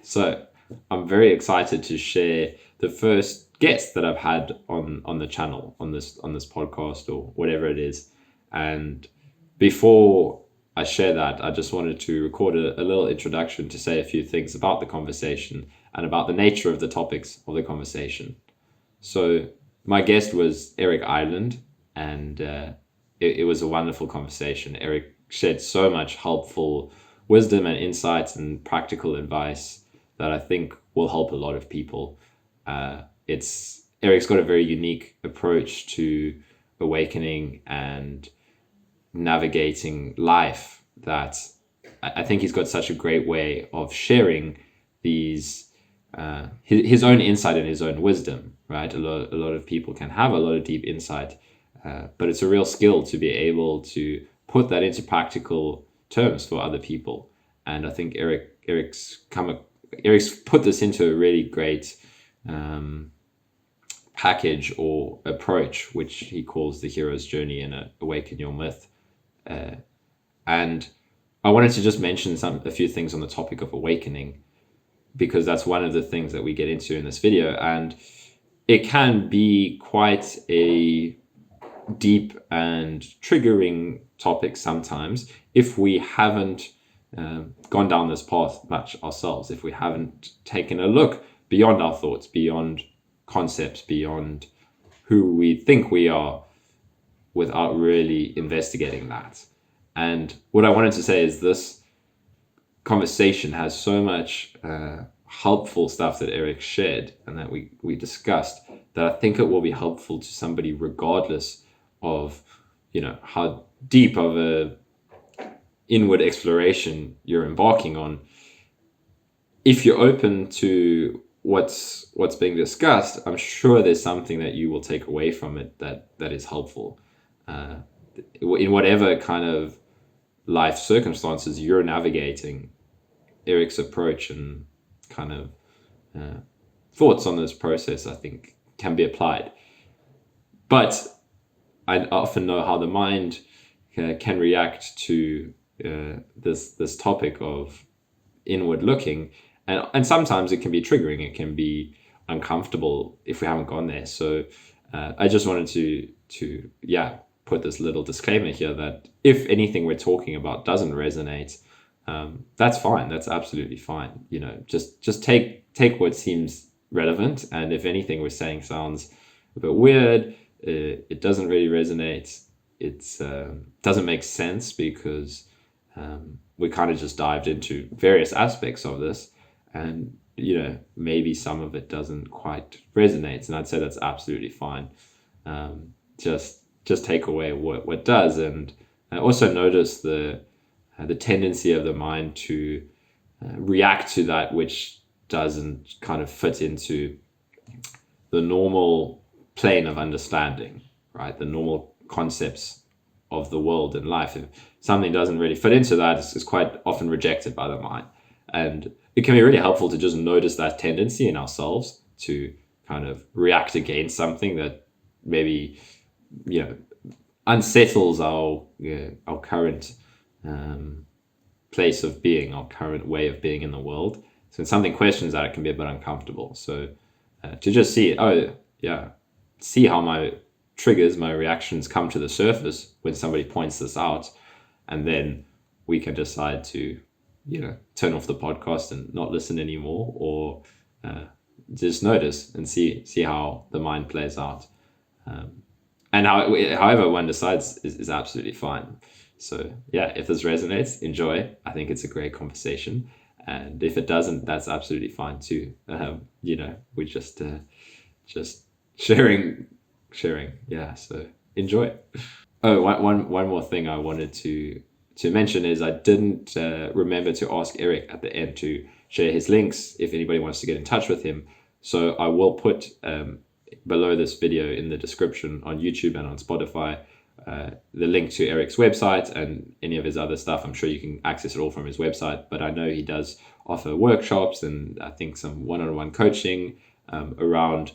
So I'm very excited to share the first guest that I've had on the channel, on this podcast or whatever it is. And before I share that, I just wanted to record a little introduction to say a few things about the conversation and about the nature of the topics of the conversation. So my guest was Erik Ireland, and it was a wonderful conversation. Erik shared so much helpful wisdom and insights and practical advice that I think will help a lot of people. It's Erik's got a very unique approach to awakening and navigating life that I think he's got such a great way of sharing these his own insight and his own wisdom, right? A lot of people can have a lot of deep insight, but it's a real skill to be able to put that into practical terms for other people. And I think Erik's put this into a really great package or approach, which he calls the hero's journey and Awaken Your Myth. And I wanted to just mention a few things on the topic of awakening, because that's one of the things that we get into in this video. And it can be quite a deep and triggering topic sometimes if we haven't gone down this path much ourselves, if we haven't taken a look beyond our thoughts, beyond concepts, beyond who we think we are, without really investigating that. And what I wanted to say is this conversation has so much helpful stuff that Erik shared and that we discussed, that I think it will be helpful to somebody regardless of how deep of a inward exploration you're embarking on. If you're open to what's being discussed, I'm sure there's something that you will take away from it that is helpful in whatever kind of life circumstances you're navigating. Erik's approach and kind of thoughts on this process, I think, can be applied. But I often know how the mind can react to this topic of inward looking, and sometimes it can be triggering. It can be uncomfortable if we haven't gone there. So I just wanted to put this little disclaimer here that if anything we're talking about doesn't resonate, that's fine. That's absolutely fine. Just take what seems relevant, and if anything we're saying sounds a bit weird, it doesn't really resonate. It doesn't make sense because we kind of just dived into various aspects of this, and maybe some of it doesn't quite resonate, and I'd say that's absolutely fine. Just take away what does, and also notice the tendency of the mind to react to that which doesn't kind of fit into the normal plane of understanding, right? The normal concepts of the world and life. If something doesn't really fit into that, it's quite often rejected by the mind. And it can be really helpful to just notice that tendency in ourselves to kind of react against something that maybe, unsettles our current place of being, our current way of being in the world. So when something questions that, it can be a bit uncomfortable. So to just see how my triggers, my reactions come to the surface when somebody points this out, and then we can decide to, turn off the podcast and not listen anymore, or just notice and see how the mind plays out. And however one decides is absolutely fine. So if this resonates, enjoy. I think it's a great conversation. And if it doesn't, that's absolutely fine too. We're just sharing. Yeah, so enjoy. Oh, one more thing I wanted to mention is I didn't remember to ask Erik at the end to share his links if anybody wants to get in touch with him. So I will put below this video in the description on YouTube and on Spotify the link to Erik's website and any of his other stuff. I'm sure you can access it all from his website, but I know he does offer workshops and I think some one-on-one coaching around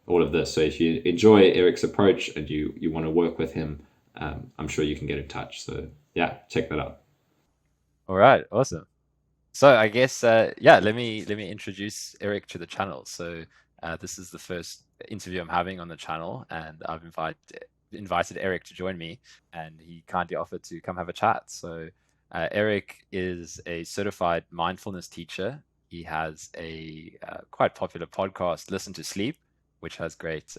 all of this. So if you enjoy Erik's approach and you want to work with him, I'm sure you can get in touch. So check that out. All right, awesome. So I guess yeah, let me introduce Eric to the channel. So this is the first interview I'm having on the channel, and I've invited Eric to join me, and he kindly offered to come have a chat. So Eric is a certified mindfulness teacher. He has a quite popular podcast, Listen to Sleep, which has great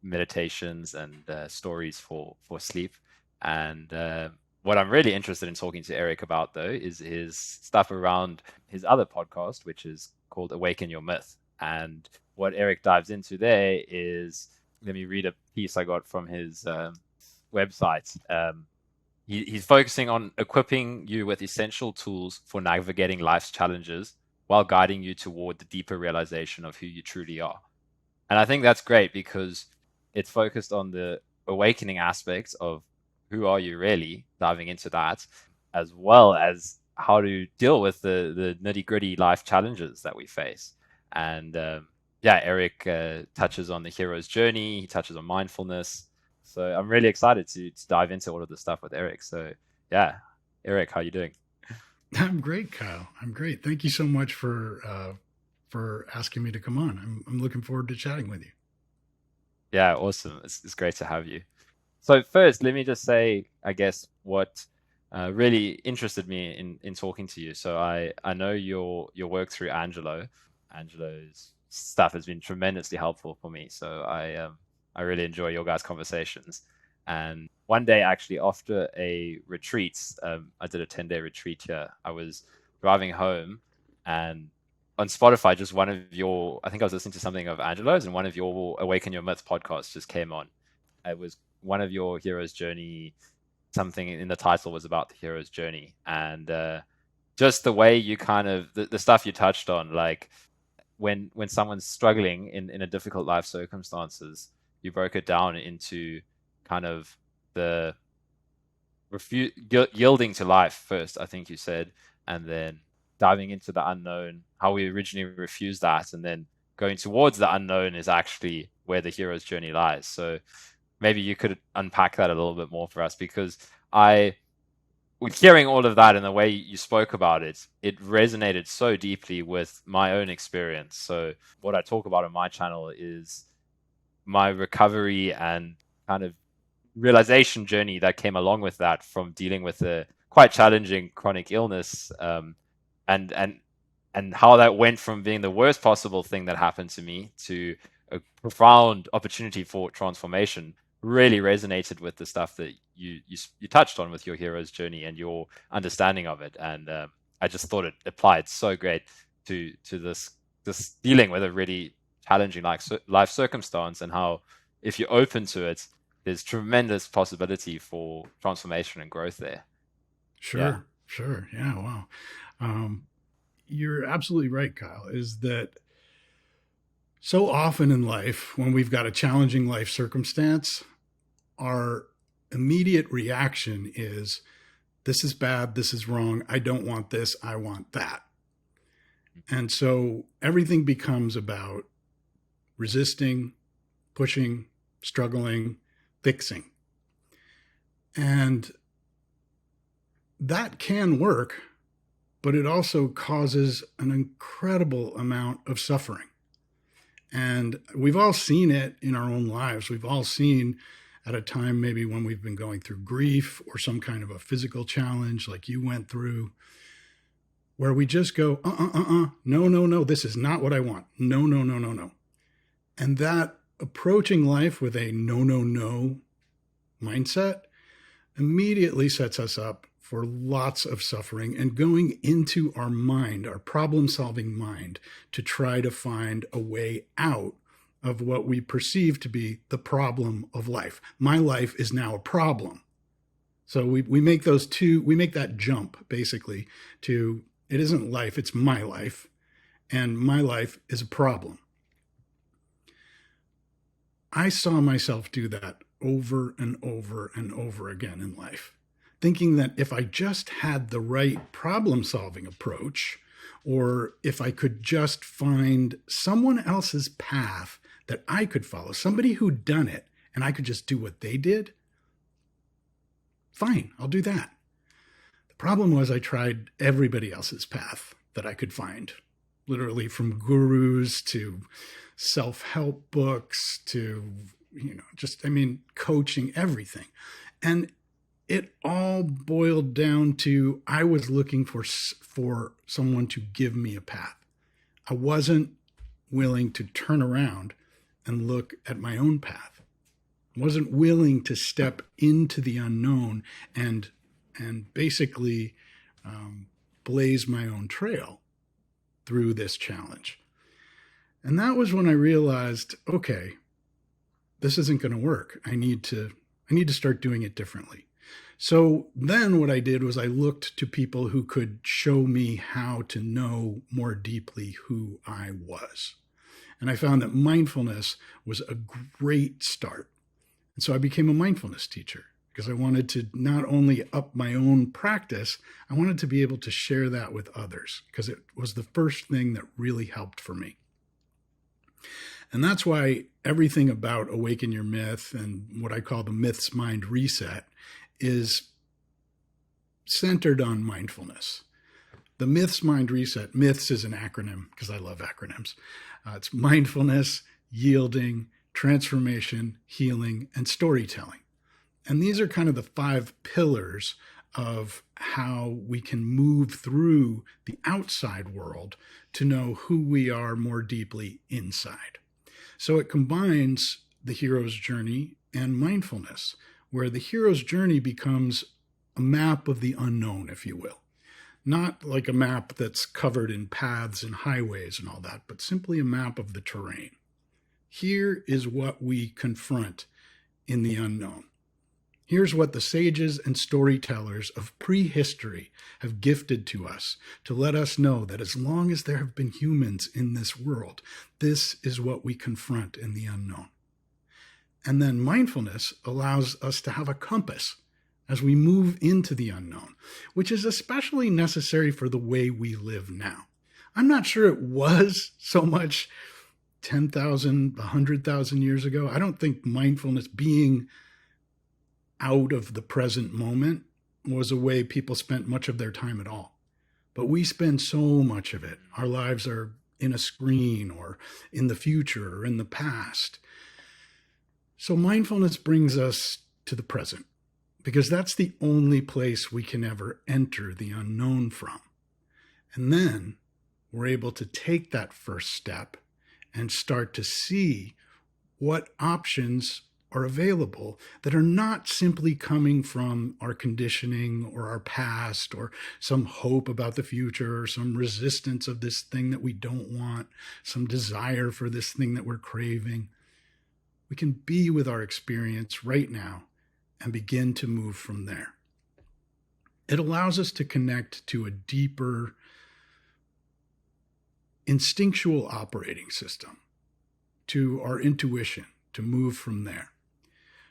meditations and stories for sleep. And what I'm really interested in talking to Eric about, though, is his stuff around his other podcast, which is called Awaken Your Myth. And what Eric dives into there is, let me read a piece I got from his website. He's focusing on equipping you with essential tools for navigating life's challenges while guiding you toward the deeper realization of who you truly are. And I think that's great because it's focused on the awakening aspects of who are you really, diving into that, as well as how to deal with the nitty gritty life challenges that we face. And yeah, Eric touches on the hero's journey, he touches on mindfulness. So I'm really excited to dive into all of this stuff with Eric. So yeah, Eric, how are you doing? I'm great, Kyle. I'm great. Thank you so much for asking me to come on. I'm looking forward to chatting with you. Yeah, awesome. It's great to have you. So first, let me just say, I guess, what really interested me in talking to you. So I know your work through Angelo. Angelo's stuff has been tremendously helpful for me. So I really enjoy your guys' conversations. And one day, actually, after a retreat, I did a 10-day retreat here. I was driving home, and on Spotify, just one of your, I think I was listening to something of Angelo's, and one of your Awaken Your Myth podcasts just came on. It was one of your hero's journey. Something in the title was about the hero's journey, and just the way you kind of the stuff you touched on, like when someone's struggling in a difficult life circumstances, you broke it down into kind of the yielding to life first, I think you said, and then diving into the unknown, how we originally refused that, and then going towards the unknown is actually where the hero's journey lies. So maybe you could unpack that a little bit more for us, because I, with hearing all of that and the way you spoke about it, it resonated so deeply with my own experience. So what I talk about on my channel is my recovery and kind of realization journey that came along with that, from dealing with a quite challenging chronic illness, and and how that went from being the worst possible thing that happened to me to a profound opportunity for transformation. Really resonated with the stuff that you touched on with your hero's journey and your understanding of it. And I just thought it applied so great to this dealing with a really challenging life circumstance, and how if you're open to it, there's tremendous possibility for transformation and growth there. Yeah. Sure, sure. Yeah, wow. Um, you're absolutely right, Kyle. Is that so often in life, when we've got a challenging life circumstance, our immediate reaction is, this is bad, this is wrong, I don't want this, I want that. And so everything becomes about resisting, pushing, struggling, fixing. And that can work, but it also causes an incredible amount of suffering. And we've all seen it in our own lives. We've all seen at a time maybe when we've been going through grief or some kind of a physical challenge like you went through, where we just go, no, no, no, this is not what I want. No, no, no, no, no. And that approaching life with a no, no, no mindset immediately sets us up for lots of suffering and going into our mind, our problem solving mind, to try to find a way out of what we perceive to be the problem of life. My life is now a problem. So we make we make that jump basically to, it isn't life, it's my life. And my life is a problem. I saw myself do that over and over and over again in life, thinking that if I just had the right problem solving approach, or if I could just find someone else's path that I could follow, somebody who'd done it, and I could just do what they did, fine, I'll do that. The Problem was I tried everybody else's path that I could find, literally from gurus to self-help books to, coaching, everything. And it all boiled down to I was looking for someone to give me a path. I wasn't willing to turn around and look at my own path. I wasn't willing to step into the unknown and basically blaze my own trail through this challenge. And that was when I realized, okay, this isn't going to work. I need to start doing it differently. So then what I did was I looked to people who could show me how to know more deeply who I was. And I found that mindfulness was a great start. And so I became a mindfulness teacher because I wanted to not only up my own practice, I wanted to be able to share that with others because it was the first thing that really helped for me. And that's why everything about Awaken Your Myth and what I call the Myth's Mind Reset is centered on mindfulness. The Myth's Mind Reset, Myths is an acronym because I love acronyms. It's mindfulness, yielding, transformation, healing, and storytelling. And these are kind of the 5 pillars of how we can move through the outside world to know who we are more deeply inside. So it combines the hero's journey and mindfulness, where the hero's journey becomes a map of the unknown, if you will. Not like a map that's covered in paths and highways and all that, but simply a map of the terrain. Here is what we confront in the unknown. Here's what the sages and storytellers of prehistory have gifted to us to let us know that as long as there have been humans in this world, this is what we confront in the unknown. And then mindfulness allows us to have a compass as we move into the unknown, which is especially necessary for the way we live now. I'm not sure it was so much 10,000, 100,000 years ago. I don't think mindfulness, being out of the present moment, was a way people spent much of their time at all. But we spend so much of it. Our lives are in a screen or in the future or in the past. So mindfulness brings us to the present because that's the only place we can ever enter the unknown from. And then we're able to take that first step and start to see what options are available that are not simply coming from our conditioning or our past or some hope about the future or some resistance of this thing that we don't want, some desire for this thing that we're craving. We can be with our experience right now and begin to move from there. It allows us to connect to a deeper instinctual operating system, to our intuition, to move from there.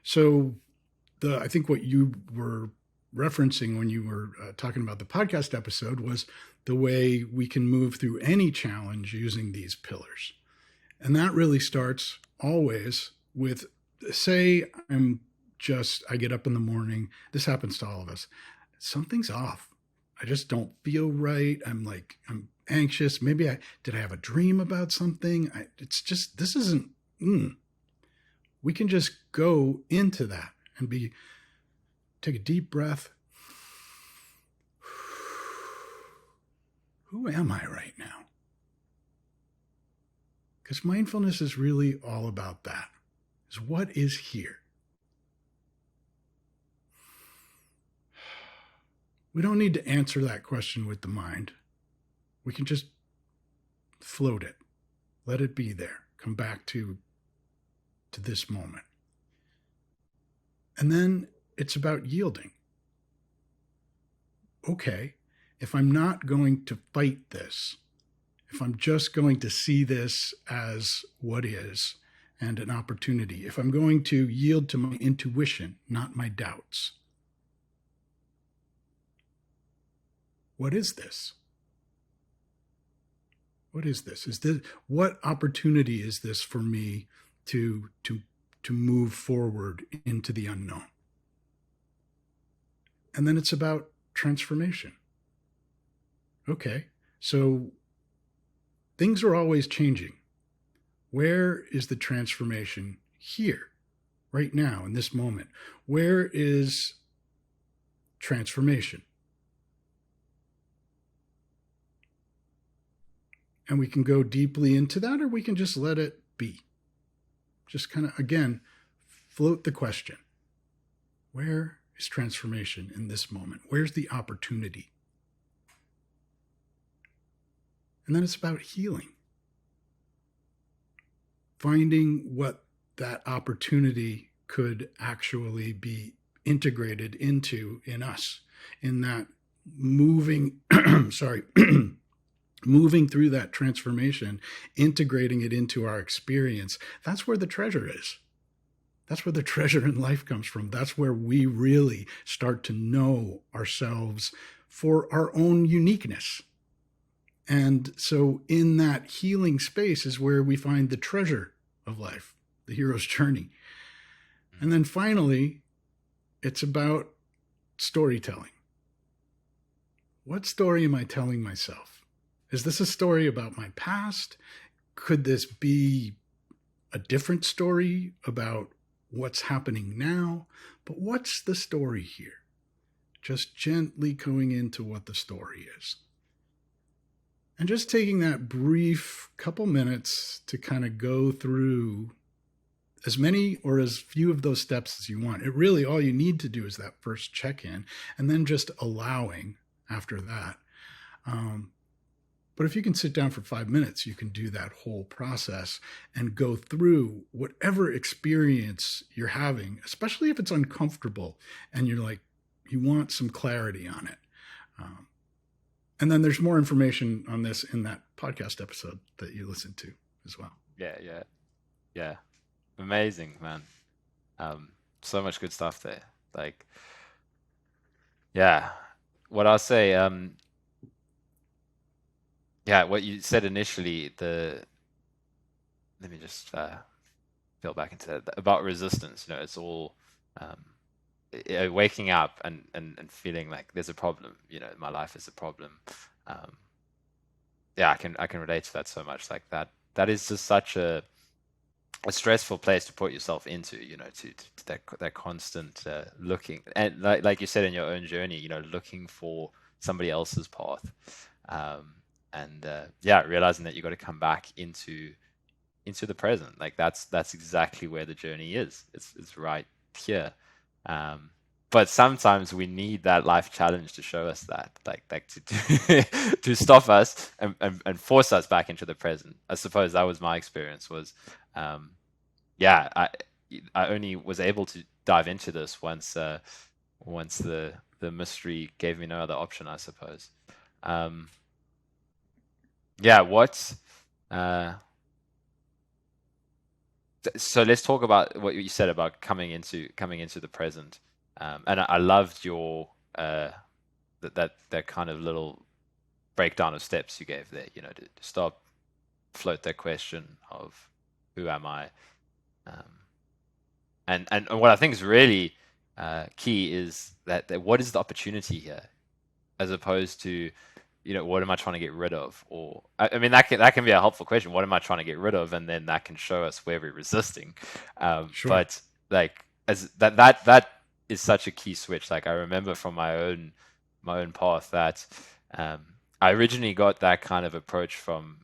So I think what you were referencing when you were talking about the podcast episode was the way we can move through any challenge using these pillars. And that really starts always with, say, I get up in the morning. This happens to all of us. Something's off. I just don't feel right. I'm anxious. Maybe did I have a dream about something? This isn't, we can just go into that and take a deep breath. Who am I right now? Because mindfulness is really all about that. Is what is here. We don't need to answer that question with the mind. We can just float it. Let it be there. Come back to this moment. And then it's about yielding. Okay, if I'm not going to fight this, if I'm just going to see this as what is and an opportunity, if I'm going to yield to my intuition, not my doubts, what is this? What is this? What opportunity is this for me to move forward into the unknown? And then it's about transformation. Okay, so things are always changing. Where is the transformation here, right now, in this moment? Where is transformation? And we can go deeply into that, or we can just let it be. Just kind of, again, float the question. Where is transformation in this moment? Where's the opportunity? And then it's about healing. Finding what that opportunity could actually be integrated into in us, in that moving, moving through that transformation, integrating it into our experience. That's where the treasure is. That's where the treasure in life comes from. That's where we really start to know ourselves for our own uniqueness. And so in that healing space is where we find the treasure of life, the hero's journey. And then finally, it's about storytelling. What story am I telling myself? Is this a story about my past? Could this be a different story about what's happening now? But what's the story here? Just gently going into what the story is. And just taking that brief couple minutes to kind of go through as many or as few of those steps as you want. It really, all you need to do is that first check-in, and then just allowing after that. But if you can sit down for 5 minutes, you can do that whole process and go through whatever experience you're having, especially if it's uncomfortable and you're like, you want some clarity on it. And then there's more information on this in that podcast episode that you listened to as well. Yeah. Amazing, man. So much good stuff there. Like, yeah, what I'll say, yeah, what you said initially, let me just feel back into that, about resistance. It's all waking up and feeling like there's a problem, my life is a problem. Yeah, I can relate to that so much. Like that is just such a stressful place to put yourself into, to that constant looking, and like you said in your own journey, looking for somebody else's path, and realizing that you got to come back into the present. Like that's exactly where the journey is. It's right here. But sometimes we need that life challenge to show us that, like to to stop us and force us back into the present. I suppose that was my experience. Was I only was able to dive into this once the mystery gave me no other option, I suppose. So let's talk about what you said about coming into the present, and I loved your that kind of little breakdown of steps you gave there. To stop, float that question of who am I, and what I think is really key is that what is the opportunity here, as opposed to what am I trying to get rid of? Or I mean, that can be a helpful question. What am I trying to get rid of? And then that can show us where we're resisting. Sure. But like as that is such a key switch. Like I remember from my own path that I originally got that kind of approach from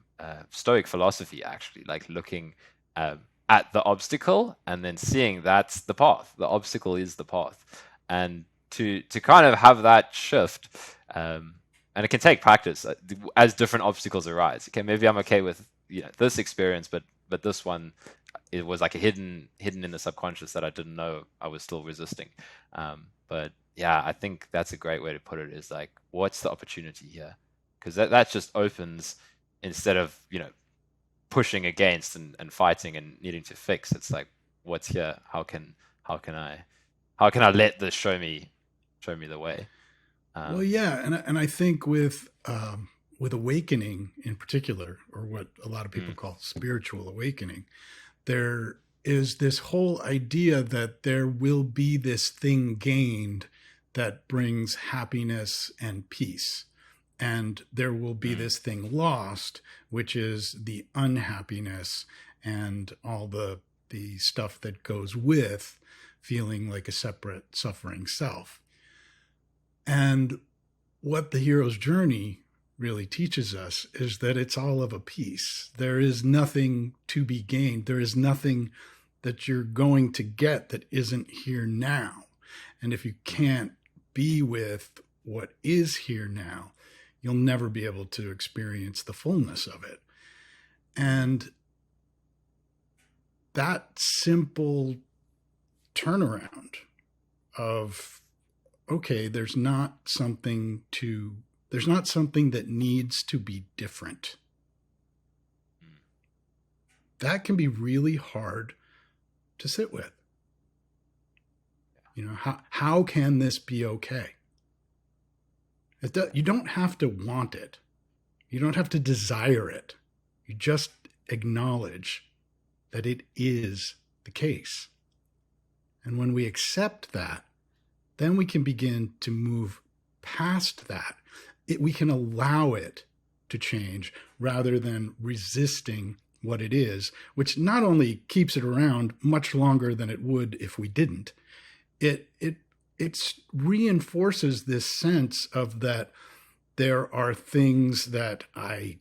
Stoic philosophy, actually, like looking at the obstacle and then seeing that's the path. The obstacle is the path, and to kind of have that shift. And it can take practice as different obstacles arise. Okay, maybe I'm okay with this experience, but this one, it was like a hidden in the subconscious that I didn't know I was still resisting. But yeah, I think that's a great way to put it. Is like, what's the opportunity here? Because that just opens, instead of pushing against and fighting and needing to fix. It's like, what's here? How can I let this show me the way? Well, yeah, and I think with awakening in particular, or what a lot of people call spiritual awakening, there is this whole idea that there will be this thing gained that brings happiness and peace. And there will be this thing lost, which is the unhappiness and all the stuff that goes with feeling like a separate, suffering self. And what the hero's journey really teaches us is that it's all of a piece. There is nothing to be gained. There is nothing that you're going to get that isn't here now. And if you can't be with what is here now, you'll never be able to experience the fullness of it. And that simple turnaround of, okay, there's not something that needs to be different. That can be really hard to sit with. You know, how can this be okay? You don't have to want it. You don't have to desire it. You just acknowledge that it is the case. And when we accept that, then we can begin to move past that. We can allow it to change rather than resisting what it is, which not only keeps it around much longer than it would if we didn't, it reinforces this sense of that there are things that I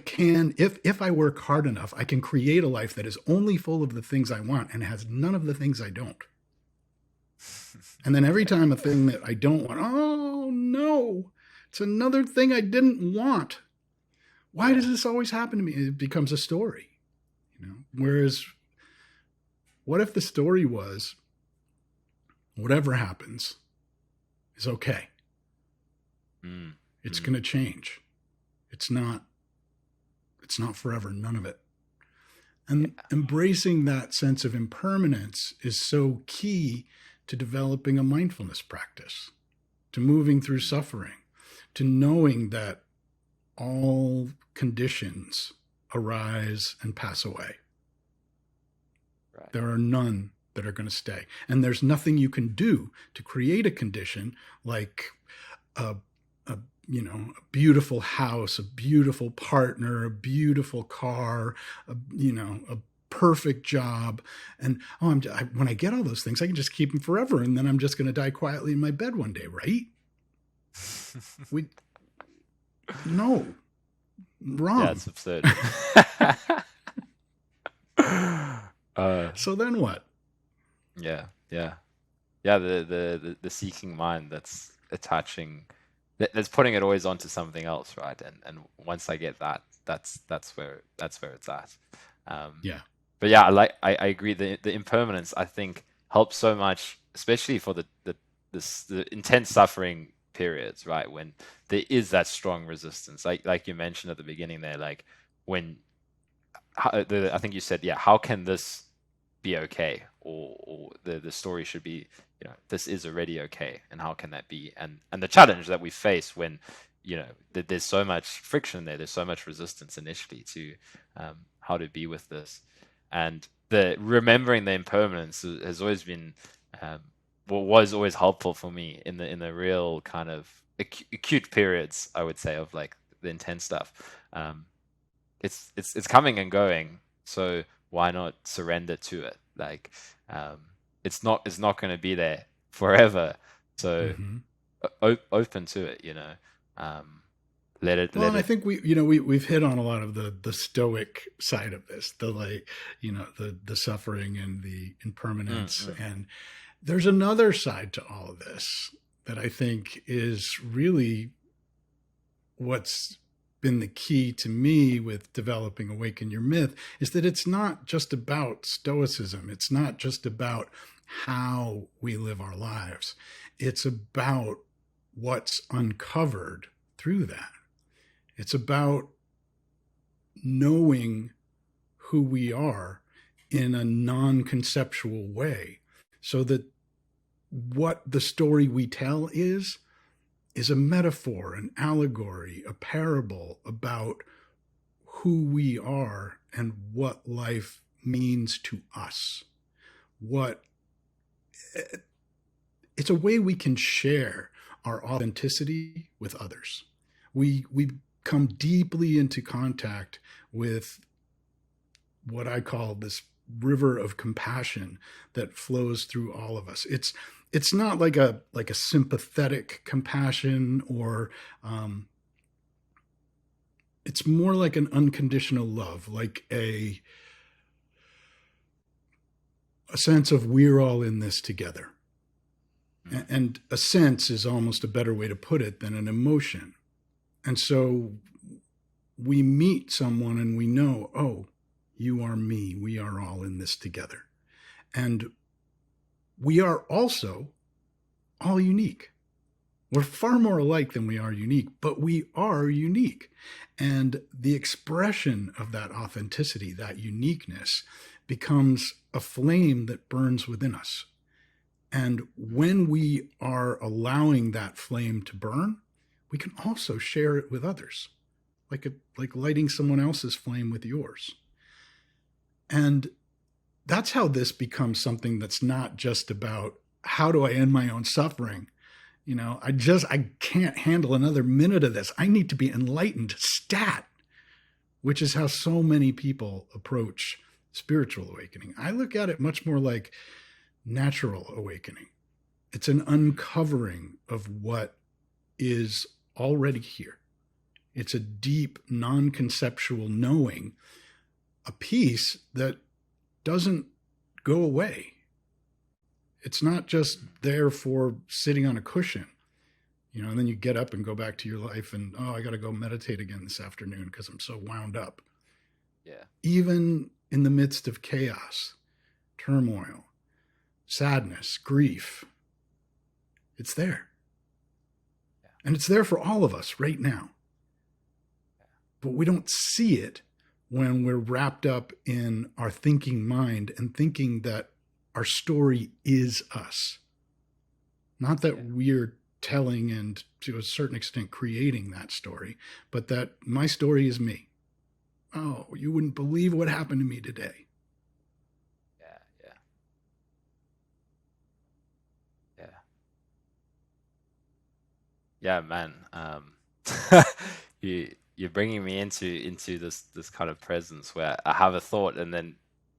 can, if I work hard enough, I can create a life that is only full of the things I want and has none of the things I don't. And then every time a thing that I don't want, oh no, it's another thing I didn't want. Why does this always happen to me? It becomes a story, you know. Whereas, what if the story was, whatever happens is okay. It's going to change. It's not forever, none of it. And embracing that sense of impermanence is so key to developing a mindfulness practice, to moving through suffering, to knowing that all conditions arise and pass away. Right. There are none that are going to stay. And there's nothing you can do to create a condition like a beautiful house, a beautiful partner, a beautiful car, a perfect job. And when I get all those things, I can just keep them forever. And then I'm just going to die quietly in my bed one day, right? No, wrong. Yeah, it's absurd. So then what? Yeah. The seeking mind that's attaching, that's putting it always onto something else, right? And once I get that, that's where it's at. But yeah, I agree. The impermanence, I think, helps so much, especially for the intense suffering periods, right? When there is that strong resistance, like you mentioned at the beginning there, like I think you said, how can this be okay? Or the story should be, this is already okay, and how can that be? And the challenge that we face when, there's so much friction there's so much resistance initially to how to be with this. And remembering the impermanence has always been was always helpful for me in the real kind of acute periods, I would say, of like the intense stuff. It's coming and going, so why not surrender to it? Like it's not going to be there forever, so open to it, let it. I think we've hit on a lot of the stoic side of this, the suffering and the impermanence, and there's another side to all of this that I think is really what's been the key to me with developing Awaken Your Myth, is that it's not just about stoicism. It's not just about how we live our lives. It's about what's uncovered through that. It's about knowing who we are in a non-conceptual way, so that what the story we tell is a metaphor, an allegory, a parable about who we are and what life means to us. What it's a way we can share our authenticity with others. We come deeply into contact with what I call this river of compassion that flows through all of us. It's not like a sympathetic compassion, or it's more like an unconditional love, like a sense of we're all in this together. And a sense is almost a better way to put it than an emotion. And so we meet someone and we know, oh, you are me. We are all in this together. And we are also all unique. We're far more alike than we are unique, but we are unique. And the expression of that authenticity, that uniqueness, becomes a flame that burns within us. And when we are allowing that flame to burn, we can also share it with others, like lighting someone else's flame with yours. And that's how this becomes something that's not just about how do I end my own suffering. You know, I can't handle another minute of this. I need to be enlightened stat, which is how so many people approach spiritual awakening. I look at it much more like natural awakening. It's an uncovering of what is already here. It's a deep, non-conceptual knowing, a peace that doesn't go away. It's not just there for sitting on a cushion, you know, and then you get up and go back to your life and, oh, I got to go meditate again this afternoon because I'm so wound up. Yeah. Even in the midst of chaos, turmoil, sadness, grief, it's there. Yeah. And it's there for all of us right now. Yeah. But we don't see it when we're wrapped up in our thinking mind and thinking that our story is us. Not that we're telling and to a certain extent creating that story, but that my story is me. Oh, you wouldn't believe what happened to me today. Yeah, man. You're bringing me into this kind of presence where I have a thought and then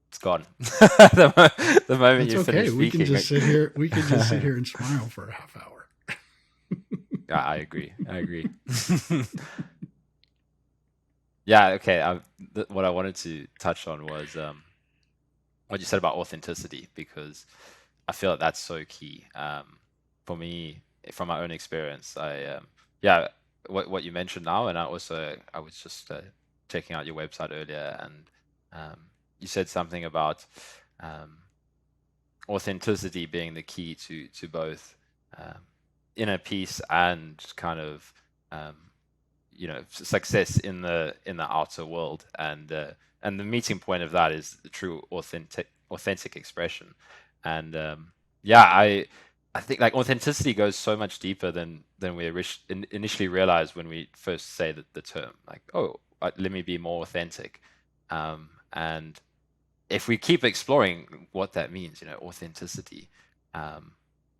it's gone. The moment you finish speaking. We can just sit here. We can just sit here and smile for a half hour. Yeah, I agree. Yeah. Okay. What I wanted to touch on was what you said about authenticity, because I feel like that's so key for me from my own experience. What you mentioned now, and I was just checking out your website earlier, and you said something about authenticity being the key to both inner peace and kind of success in the outer world, and the meeting point of that is the true authentic expression. And I think like authenticity goes so much deeper than we initially realize when we first say the term, like, oh, let me be more authentic. And if we keep exploring what that means, authenticity,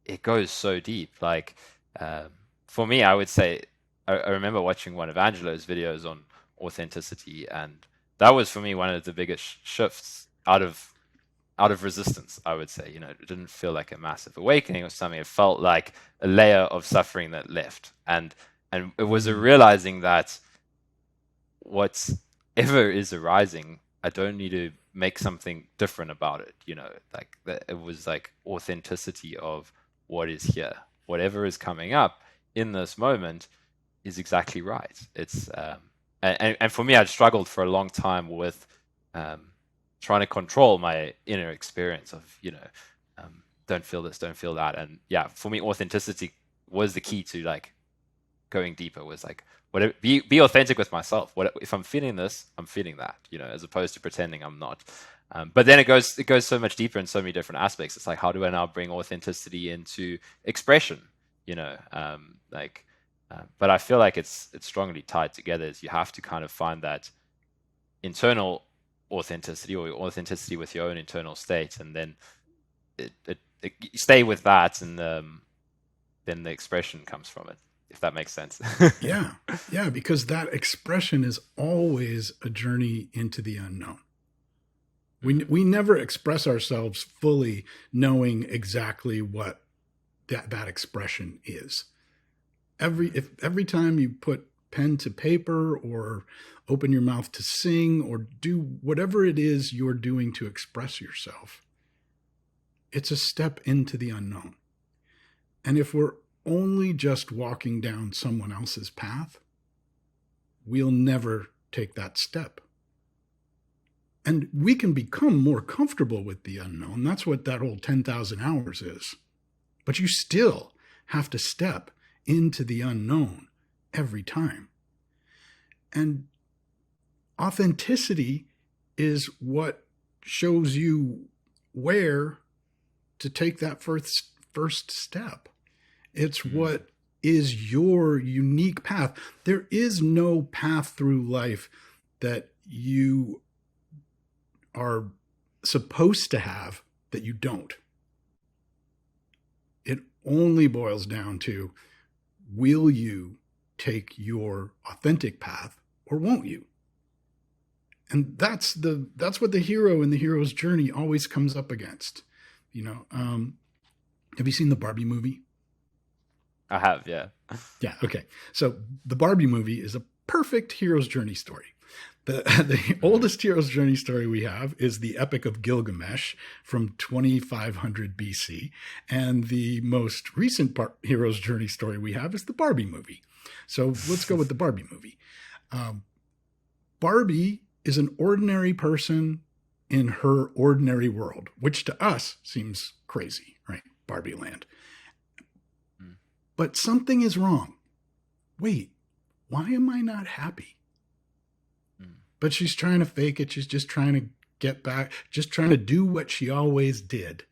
it goes so deep. Like for me, I would say I remember watching one of Angelo's videos on authenticity, and that was for me one of the biggest shifts out of resistance, I would say. It didn't feel like a massive awakening or something. It felt like a layer of suffering that left. And it was a realizing that whatever is arising, I don't need to make something different about it. Like it was like authenticity of what is here. Whatever is coming up in this moment is exactly right. It's and for me, I'd struggled for a long time with trying to control my inner experience of, don't feel this, don't feel that. And yeah, for me, authenticity was the key to like going deeper, was like, whatever, be authentic with myself. If I'm feeling this, I'm feeling that, as opposed to pretending I'm not. But then it goes so much deeper in so many different aspects. It's like, how do I now bring authenticity into expression? But I feel like it's strongly tied together. Is you have to kind of find that internal authenticity, or authenticity with your own internal state, and then it stay with that, and then the expression comes from it, if that makes sense. Yeah. Yeah. Because that expression is always a journey into the unknown. We never express ourselves fully knowing exactly what that expression is. Every time you put pen to paper or open your mouth to sing or do whatever it is you're doing to express yourself, it's a step into the unknown. And if we're only just walking down someone else's path, we'll never take that step. And we can become more comfortable with the unknown. That's what that whole 10,000 hours is. But you still have to step into the unknown every time. And authenticity is what shows you where to take that first step. It's what is your unique path. There is no path through life that you are supposed to have that you don't. It only boils down to, will you take your authentic path or won't you? And that's what the hero in the hero's journey always comes up against. Have you seen the Barbie movie? I have, yeah. Yeah. Okay. So the Barbie movie is a perfect hero's journey story. The oldest hero's journey story we have is the Epic of Gilgamesh from 2500 BC. And the most recent hero's journey story we have is the Barbie movie. So let's go with the Barbie movie. Barbie is an ordinary person in her ordinary world, which to us seems crazy, right? Barbie land. But something is wrong. Wait, why am I not happy? But she's trying to fake it. She's just trying to get back, just trying to do what she always did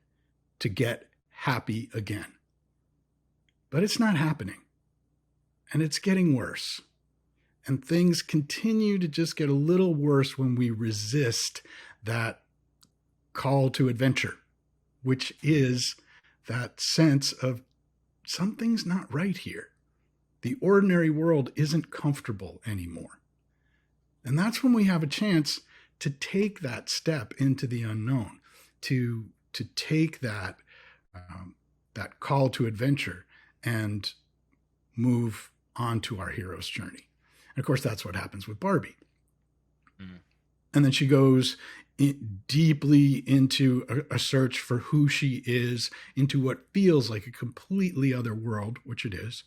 to get happy again. But it's not happening. And it's getting worse. And things continue to just get a little worse when we resist that call to adventure, which is that sense of something's not right here. The ordinary world isn't comfortable anymore. And that's when we have a chance to take that step into the unknown, to take that call to adventure and move on to our hero's journey. And of course, that's what happens with Barbie. And then she goes deeply into a search for who she is, into what feels like a completely other world, which it is.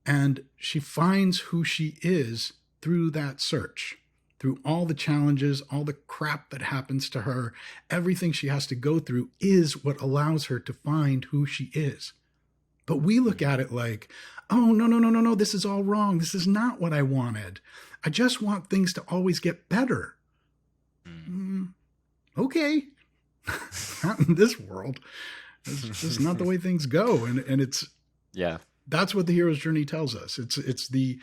And she finds who she is through that search, through all the challenges, all the crap that happens to her. Everything she has to go through is what allows her to find who she is. But we look at it like, oh, no, this is all wrong. This is not what I wanted. I just want things to always get better. Okay. Not in this world. It's just not the way things go. And it's, yeah, that's what the hero's journey tells us. It's the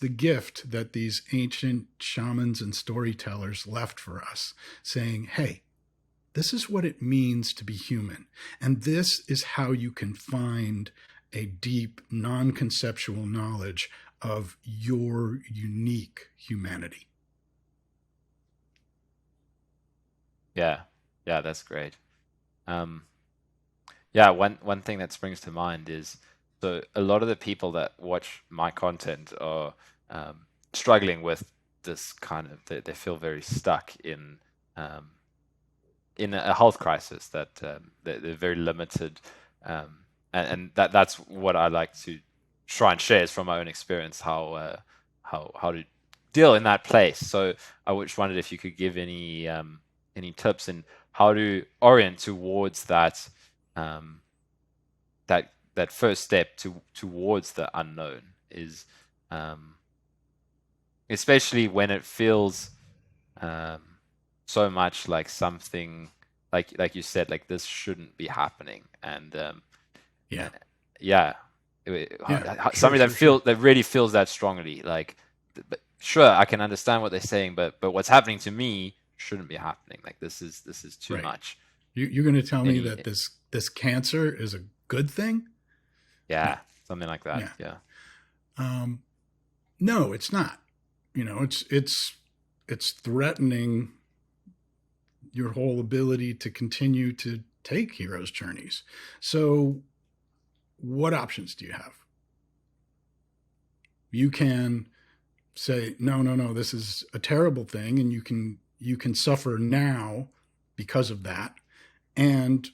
gift that these ancient shamans and storytellers left for us, saying, hey, this is what it means to be human. And this is how you can find a deep, non-conceptual knowledge of your unique humanity. Yeah, that's great. Yeah, one thing that springs to mind is, so a lot of the people that watch my content are struggling with this kind of, they feel very stuck in a health crisis, that they're very limited, and that's what I like to try and share is from my own experience how to deal in that place. So I just wondered if you could give any tips in how to orient towards that that first step towards the unknown, is especially when it feels so much like something like you said, like this shouldn't be happening, and somebody that really feels that strongly, like, but sure, I can understand what they're saying, but what's happening to me shouldn't be happening. Like this is too much. You're going to tell me that this cancer is a good thing? Yeah, something like that. Yeah. Yeah. No, it's not. It's threatening your whole ability to continue to take hero's journeys. So what options do you have? You can say, no, this is a terrible thing, and you can suffer now because of that, and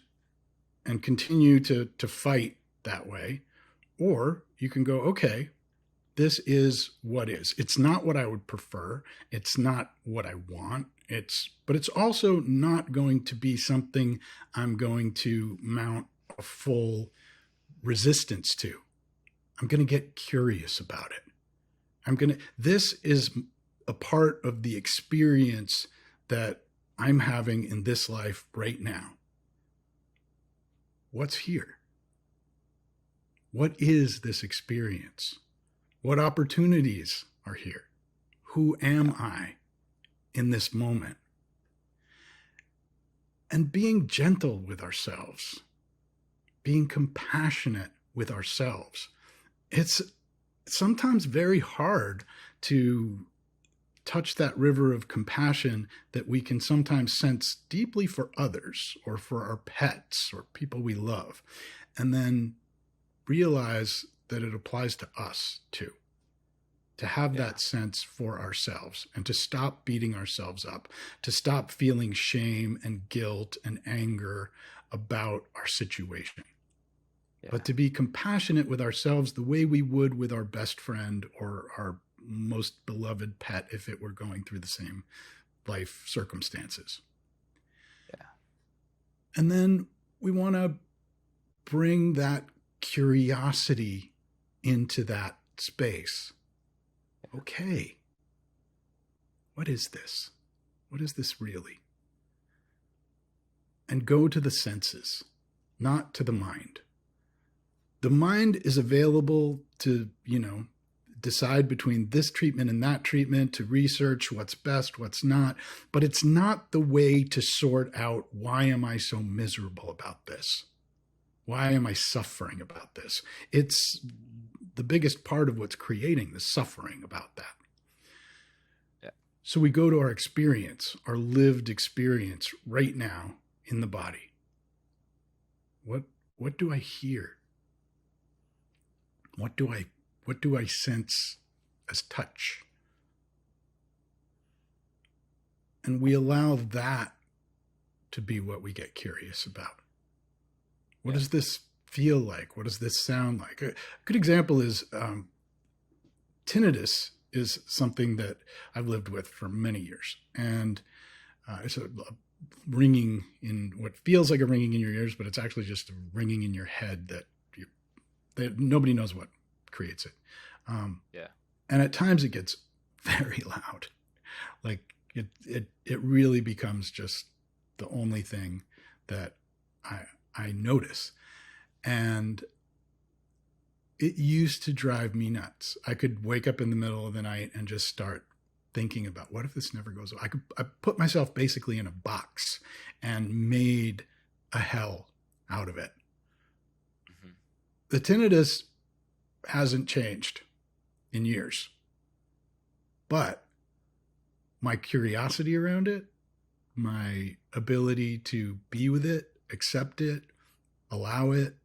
continue to fight that way. Or you can go, okay, this is what is. It's not what I would prefer. It's not what I want. But it's also not going to be something I'm going to mount a full resistance to. I'm going to get curious about it. This is a part of the experience that I'm having in this life right now. What's here? What is this experience? What opportunities are here? Who am I in this moment? And being gentle with ourselves, being compassionate with ourselves. It's sometimes very hard to touch that river of compassion that we can sometimes sense deeply for others or for our pets or people we love, and then realize that it applies to us too. To have that sense for ourselves and to stop beating ourselves up, to stop feeling shame and guilt and anger about our situation. But to be compassionate with ourselves the way we would with our best friend or our most beloved pet if it were going through the same life circumstances. Yeah. And then we want to bring that curiosity into that space. Okay, what is this? What is this really? And go to the senses, not to the mind. The mind is available to, decide between this treatment and that treatment, to research what's best, what's not, but it's not the way to sort out, why am I so miserable about this? Why am I suffering about this? It's the biggest part of what's creating the suffering about that. Yeah. So we go to our experience, our lived experience right now in the body. What do I hear? What do I sense as touch? And we allow that to be what we get curious about. What does this feel like? What does this sound like? A good example is tinnitus is something that I've lived with for many years. And it's a ringing in what feels like a ringing in your ears, but it's actually just a ringing in your head that nobody knows what creates it. And at times it gets very loud. Like it really becomes just the only thing that I notice. And it used to drive me nuts. I could wake up in the middle of the night and just start thinking about, what if this never goes away? I put myself basically in a box and made a hell out of it. Mm-hmm. The tinnitus hasn't changed in years, but my curiosity around it, my ability to be with it, accept it, allow it,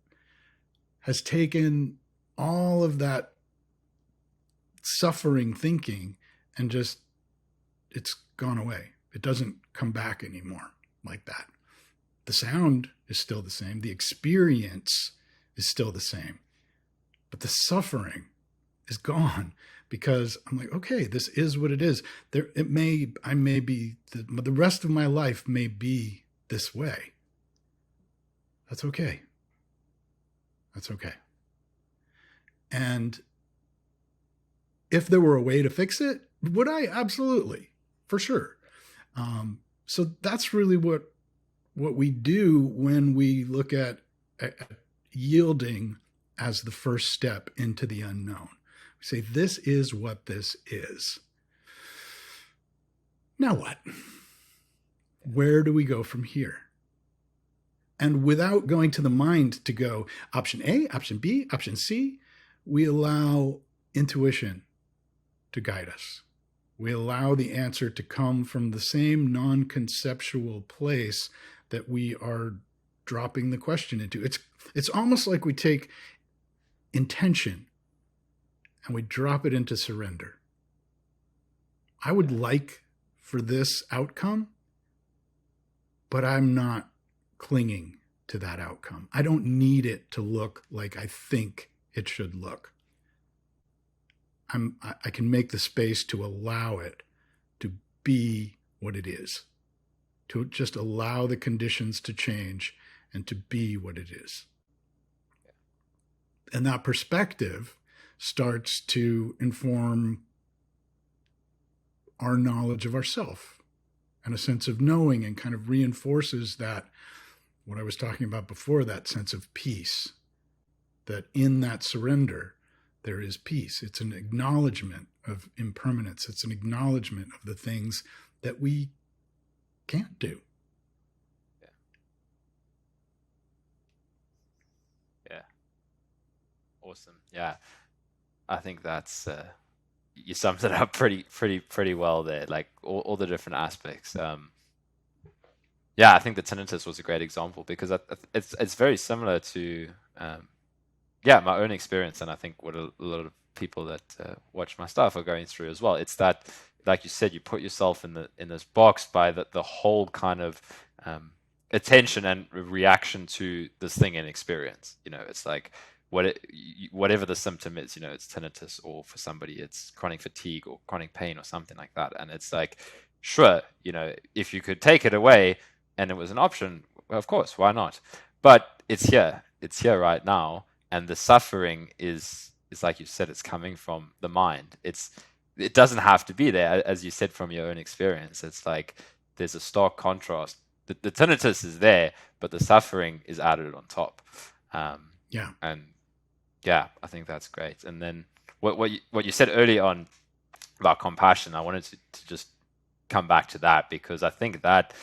has taken all of that suffering thinking and just, it's gone away. It doesn't come back anymore like that. The sound is still the same. The experience is still the same. But the suffering is gone because I'm like, okay, this is what it is. The rest of my life may be this way. That's okay. That's okay. And if there were a way to fix it, would I? Absolutely, for sure. So that's really what we do when we look at yielding as the first step into the unknown. We say, this is what this is. Now what? Where do we go from here? And without going to the mind to go option A, option B, option C, we allow intuition to guide us. We allow the answer to come from the same non-conceptual place that we are dropping the question into. It's almost like we take intention and we drop it into surrender. I would like for this outcome, but I'm not clinging to that outcome. I don't need it to look like I think it should look. I can make the space to allow it to be what it is, to just allow the conditions to change and to be what it is. And that perspective starts to inform our knowledge of ourself and a sense of knowing, and kind of reinforces that, what I was talking about before, that sense of peace, that in that surrender, there is peace. It's an acknowledgement of impermanence. It's an acknowledgement of the things that we can't do. Yeah. Awesome. Yeah. I think that's, you summed it up pretty well there, like all the different aspects. Yeah, I think the tinnitus was a great example, because it's very similar to, my own experience, and I think what a lot of people that watch my stuff are going through as well. It's that, like you said, you put yourself in this box by the whole kind of attention and reaction to this thing and experience. It's like whatever the symptom is, it's tinnitus, or for somebody it's chronic fatigue or chronic pain or something like that. And it's like, sure, if you could take it away and it was an option, well, of course, why not? But it's here right now. And the suffering is like you said, it's coming from the mind. It doesn't have to be there, as you said, from your own experience. It's like there's a stark contrast. The tinnitus is there, but the suffering is added on top. Yeah. And yeah, I think that's great. And then what you said early on about compassion, I wanted to just come back to that, because I think that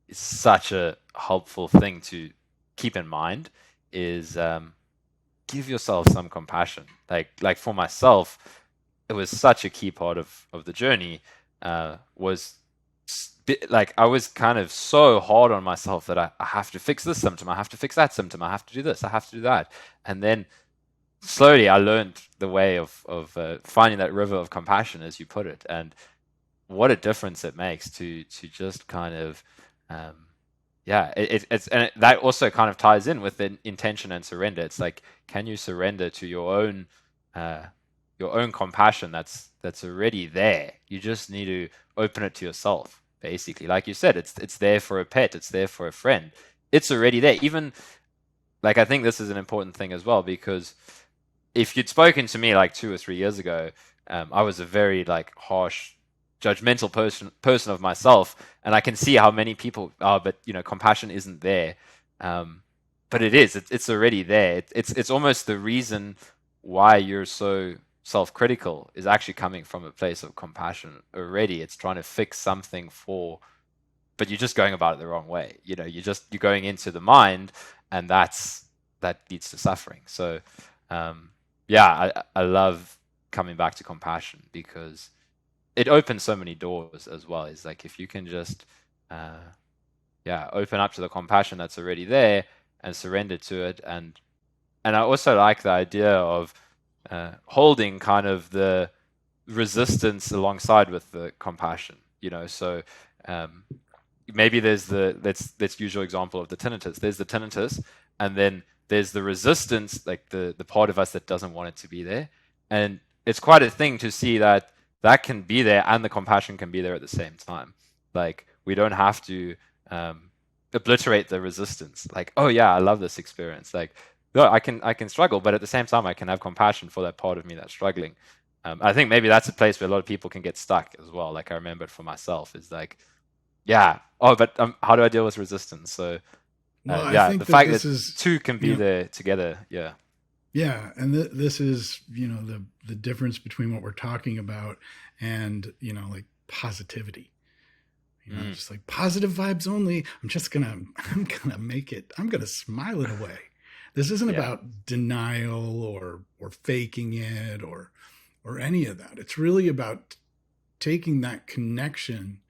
is such a helpful thing to keep in mind, is give yourself some compassion. Like for myself, it was such a key part of the journey, was like I was kind of so hard on myself that I have to fix this symptom, I have to fix that symptom, I have to do this, I have to do that. And then slowly I learned the way of finding that river of compassion, as you put it, and what a difference it makes to just kind of it's and that also kind of ties in with the intention and surrender. It's like, can you surrender to your own compassion that's already there? You just need to open it to yourself, basically. Like you said, it's there for a pet, it's there for a friend, it's already there. Even, like, I think this is an important thing as well, because if you'd spoken to me like 2 or 3 years ago, I was a very like harsh, judgmental person of myself, and I can see how many people are, but compassion isn't there. But it is. It's already there. It's almost the reason why you're so self-critical is actually coming from a place of compassion already. It's trying to fix something but you're just going about it the wrong way. You're going into the mind, and that leads to suffering. So, I love coming back to compassion, because it opens so many doors as well. It's like, if you can just open up to the compassion that's already there and surrender to it. And I also like the idea of holding kind of the resistance alongside with the compassion. So maybe there's let's usual example of the tinnitus. There's the tinnitus, and then there's the resistance, like the part of us that doesn't want it to be there. And it's quite a thing to see that can be there and the compassion can be there at the same time. Like, we don't have to obliterate the resistance. Like, oh yeah, I love this experience. Like, no, I can struggle, but at the same time, I can have compassion for that part of me that's struggling. I think maybe that's a place where a lot of people can get stuck as well. Like, I remember it for myself, is like, but how do I deal with resistance? So I think the fact that is, two can be there together. Yeah, and this is the difference between what we're talking about and like positivity. Mm. just like positive vibes only. I'm gonna make it, I'm gonna smile it away. This isn't Yeah. about denial or faking it or any of that. It's really about taking that connection,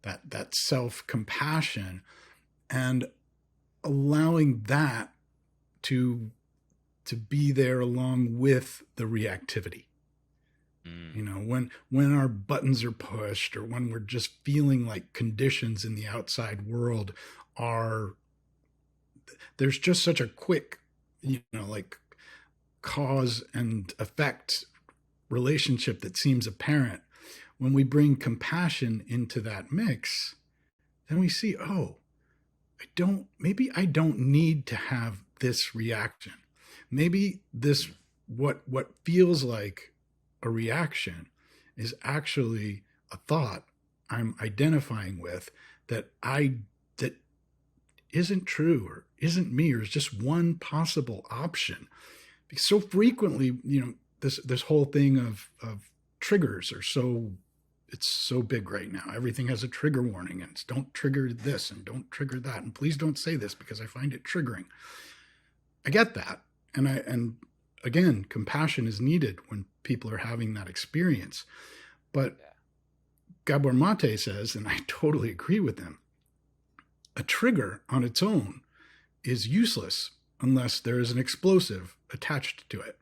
that self-compassion, and allowing that to be there along with the reactivity. When our buttons are pushed, or when we're just feeling like conditions in the outside world are, there's just such a quick, like cause and effect relationship that seems apparent. When we bring compassion into that mix, then we see, oh, maybe I don't need to have this reaction. Maybe this, what feels like a reaction is actually a thought I'm identifying with that isn't true, or isn't me, or is just one possible option. Because so frequently, this whole thing of triggers it's so big right now. Everything has a trigger warning, and it's don't trigger this and don't trigger that, and please don't say this because I find it triggering. I get that. And again, compassion is needed when people are having that experience. But Gabor Mate says, and I totally agree with him, a trigger on its own is useless unless there is an explosive attached to it.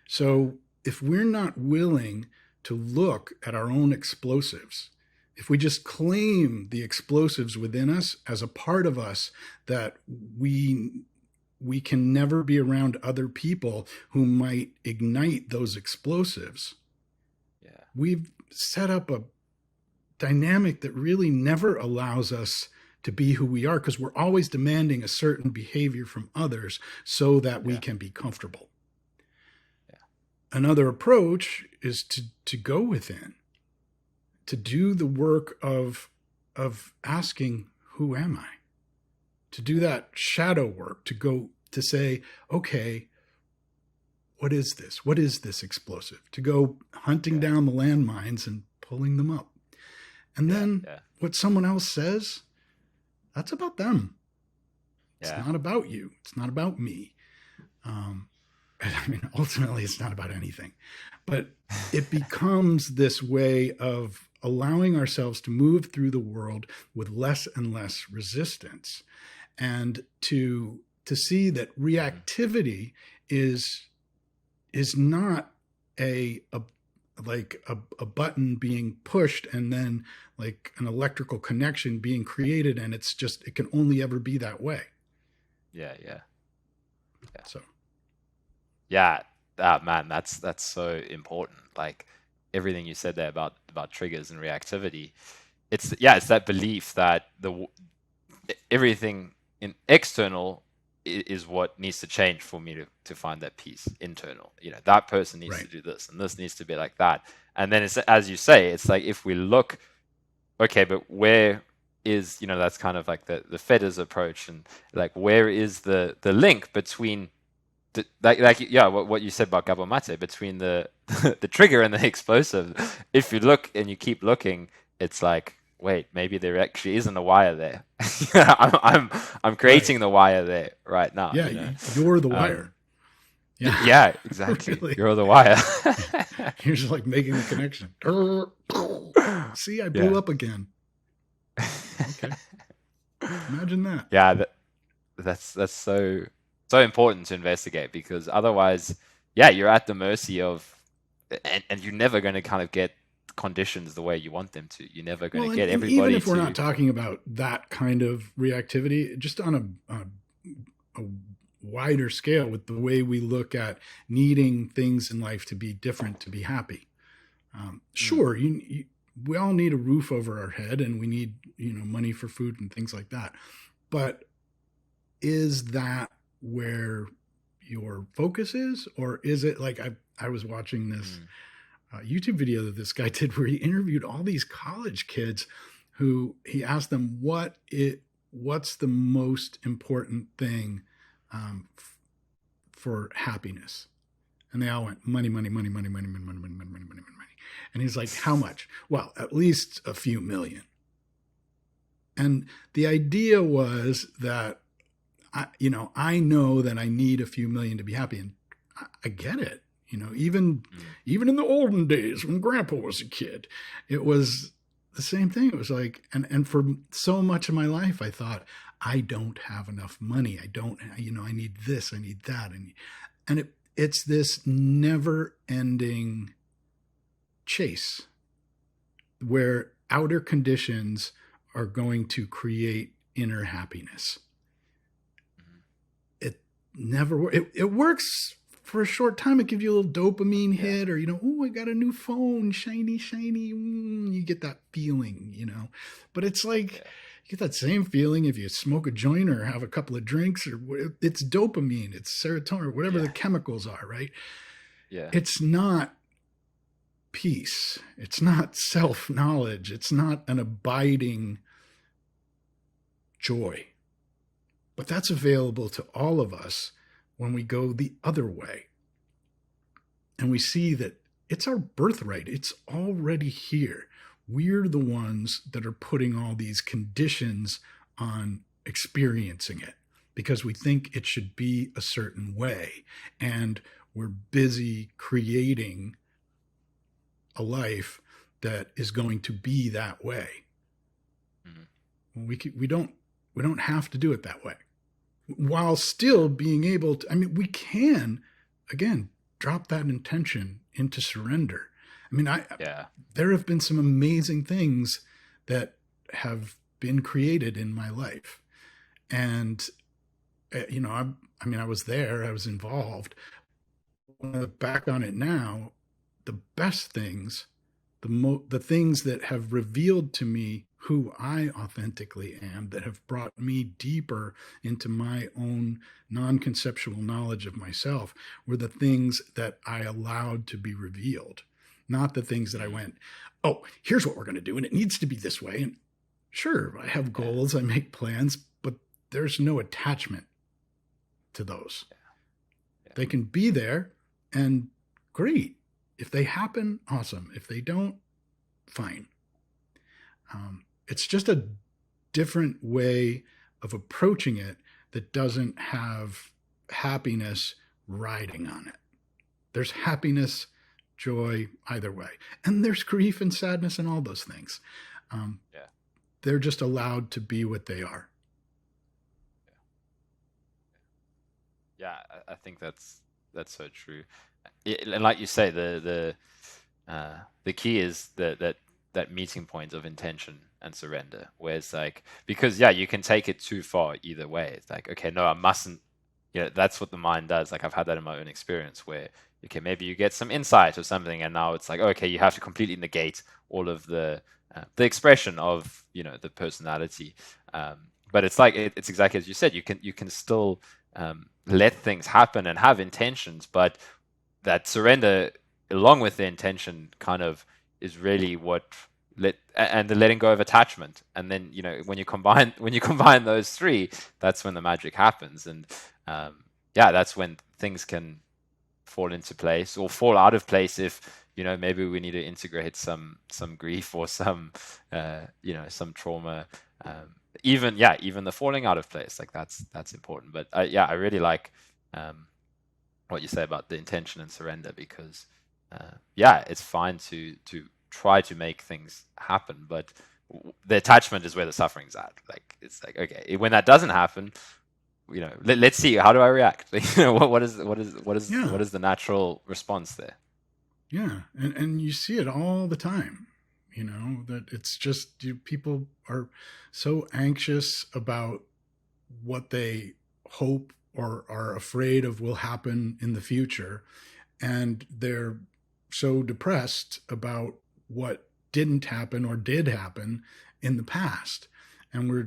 So if we're not willing to look at our own explosives, if we just claim the explosives within us as a part of us, that we can never be around other people who might ignite those explosives, we've set up a dynamic that really never allows us to be who we are, because we're always demanding a certain behavior from others so that we can be comfortable. Another approach is to go within, to do the work of asking, who am I? To do that shadow work, to say, okay, what is this? What is this explosive? To go hunting down the landmines and pulling them up. And then what someone else says, that's about them. It's not about you. It's not about me. I mean, ultimately, it's not about anything. But it becomes this way of allowing ourselves to move through the world with less and less resistance, and to see that reactivity is not a button being pushed and then like an electrical connection being created, and it can only ever be that way. So man, that's so important. Like everything you said there about triggers and reactivity, it's that belief that everything in external is what needs to change for me to find that peace internal. That person needs to do this, and this needs to be like that. And then it's, as you say, it's like, if we look, okay, but where is, that's kind of like the Fetters approach, and like, where is the link between what you said about Gabor Mate, between the the trigger and the explosive? If you look and you keep looking, it's like, wait, maybe there actually isn't a wire there. I'm creating the wire there right now. You're the wire. Yeah, exactly. Really. You're the wire. You're just like making the connection. See, I blew up again. Okay. Imagine that. Yeah, that's so important to investigate, because otherwise, you're at the mercy of, and you're never going to kind of get conditions the way you want them to. You're never going to get everybody. Even if we're not talking about that kind of reactivity, just on a wider scale, with the way we look at needing things in life to be different, to be happy. Sure, we all need a roof over our head, and we need money for food and things like that. But is that where your focus is, or is it like I was watching this YouTube video that this guy did, where he interviewed all these college kids who he asked them what's the most important thing for happiness, and they all went money, money, money, money, money, money, money, money, money, money, money, money. And he's like, how much? Well, at least a few million. And the idea was that I know that I need a few million to be happy, and I get it. Even in the olden days when Grandpa was a kid, it was the same thing. It was like, and for so much of my life, I thought I don't have enough money. I don't, I need this, I need that, and it's this never-ending chase where outer conditions are going to create inner happiness. It never it works for a short time. It gives you a little dopamine hit, or oh, I got a new phone, shiny, you get that feeling, but it's like you get that same feeling if you smoke a joint or have a couple of drinks, or it's dopamine, it's serotonin, or whatever the chemicals are, right? It's not peace. It's not self-knowledge. It's not an abiding joy. But that's available to all of us when we go the other way. And we see that it's our birthright. It's already here. We're the ones that are putting all these conditions on experiencing it because we think it should be a certain way. And we're busy creating a life that is going to be that way. We don't have to do it that way, while still being able to. We can, again, drop that intention into surrender. There have been some amazing things that have been created in my life, and I was there, I was involved. When I look back on it now, the best things, the things that have revealed to me who I authentically am, that have brought me deeper into my own non-conceptual knowledge of myself, were the things that I allowed to be revealed, not the things that I went, oh, here's what we're going to do, and it needs to be this way. And sure, I have goals, I make plans, but there's no attachment to those. They can be there, and great. If they happen, awesome. If they don't, fine. It's just a different way of approaching it that doesn't have happiness riding on it. There's happiness, joy, either way. And there's grief and sadness and all those things. They're just allowed to be what they are. Yeah, I think that's so true. And like you say, the key is that meeting point of intention and surrender, where it's like, because you can take it too far either way. It's like, okay, no, I mustn't. That's what the mind does. Like, I've had that in my own experience, where okay, maybe you get some insight or something, and now it's like, okay, you have to completely negate all of the expression of the personality. But it's like it's exactly as you said. You can still let things happen and have intentions, but that surrender along with the intention kind of is really what and the letting go of attachment. And then when you combine those three, that's when the magic happens. And that's when things can fall into place or fall out of place if maybe we need to integrate some grief or some some trauma, even the falling out of place, like that's important. But I really like what you say about the intention and surrender, because it's fine to try to make things happen, but the attachment is where the suffering's at. Like, it's like, okay, when that doesn't happen, let's see, how do I react? What is the natural response there? And you see it all the time, that it's just people are so anxious about what they hope or are afraid of will happen in the future, and they're so depressed about what didn't happen or did happen in the past. And we're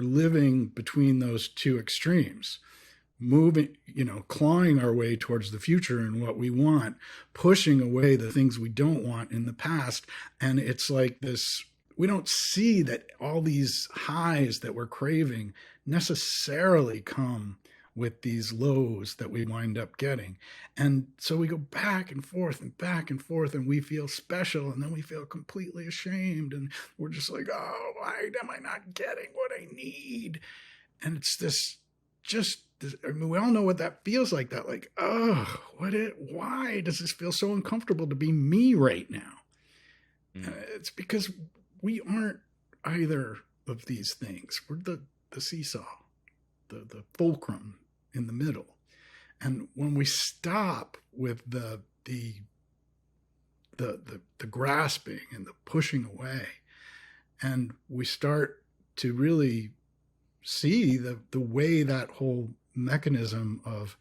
living between those two extremes, moving, clawing our way towards the future and what we want, pushing away the things we don't want in the past. And it's like this, we don't see that all these highs that we're craving necessarily come with these lows that we wind up getting. And so we go back and forth and back and forth, and we feel special, and then we feel completely ashamed, and we're just like, oh, why am I not getting what I need? And it's this I mean, we all know what that feels like, that like, oh, why does this feel so uncomfortable to be me right now? It's because we aren't either of these things. We're the seesaw, the fulcrum in the middle. And when we stop with the grasping and the pushing away, and we start to really see the way that whole mechanism of